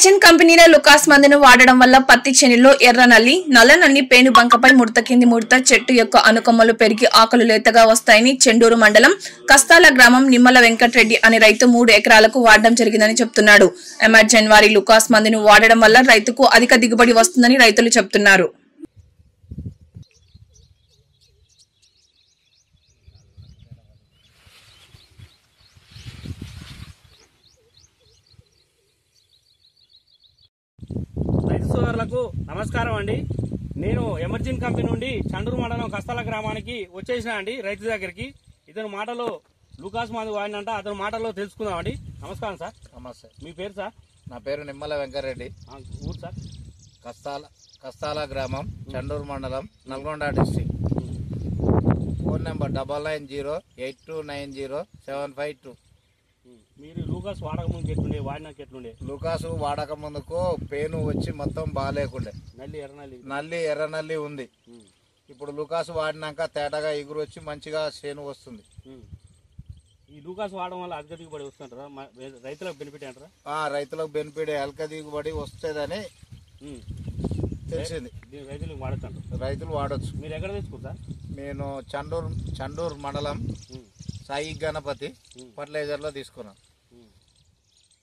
ఎమర్జెన్ కంపెనీల లుకాస్ మందును వాడడం వల్ల పత్తి చేనులో ఎర్ర నల్లి, నల్ల నల్లి పేను బంకపై ముడత కింది ముడత, చెట్టు యొక్క అనుకొమ్మలు పెరిగి ఆకులు లేతగా వస్తాయని చెండూరు మండలం కస్తాల గ్రామం నిమ్మల వెంకటరెడ్డి అనే రైతు 3 ఎకరాలకు వాడడం జరిగిందని చెప్తున్నాడు. ఎమర్జెన్ వారి లుకాస్ మందును వాడడం వల్ల రైతుకు అధిక దిగుబడి వస్తుందని రైతులు చెప్తున్నారు. రైతు సోదరులకు నమస్కారం అండి. నేను ఎమర్జెన్ కంపెనీ నుండి చండూరు మండలం కస్తాల గ్రామానికి వచ్చేసిన అండి రైతు దగ్గరికి. ఇతని మాటలో లూకాస్ మందు వాడినంట, అతని మాటలో తెలుసుకుందామండి. నమస్కారం సార్. నమస్తే. మీ పేరు సార్? నా పేరు నిమ్మల వెంకటరెడ్డి. ఊరు సార్? కస్తాల గ్రామం, చండూరు మండలం, నల్గొండ డిస్ట్రిక్ట్. Phone number 9908290752. మీరు లూకాస్ వాడక ముందుకు ఎట్లుండే, వాడినాక ఎట్లుండే? లూకాసు వాడక ముందుకు పేను వచ్చి మొత్తం బాగాలేకుండే, నల్లి ఎర్ర నల్లి ఉంది. ఇప్పుడు లూకాసు వాడినాక తేటగా ఎగురు వచ్చి మంచిగా చేను వస్తుంది. ఈ లూకాస్ వాడడం వల్ల అధిక దిగుబడి వస్తుంటారా? రైతులకు బెనిఫిట్ అంటారా? రైతులకు బెనిఫిట్, అల్క దిగుబడి వస్తుందని తెలిసింది. రైతులకు వాడతారు, రైతులు వాడచ్చు. మీరు ఎక్కడ తెచ్చుకుంటా? నేను చండూరు మండలం సాయి గణపతి ఫర్టిలైజర్ లో తీసుకున్నాను.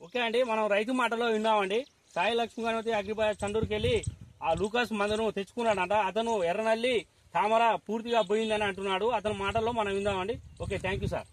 ఓకే అండి, మనం రైతు మాటలో విన్నామండి. సాయి లక్ష్మీ గణపతి అగ్రిబాయ్ చండూరుకి వెళ్ళి ఆ లూకాస్ మందును తెచ్చుకున్నాడంట. అతను ఎర్రనల్లి తామర పూర్తిగా పోయిందని అంటున్నాడు. అతని మాటల్లో మనం విందామండి. Okay, thank you sir.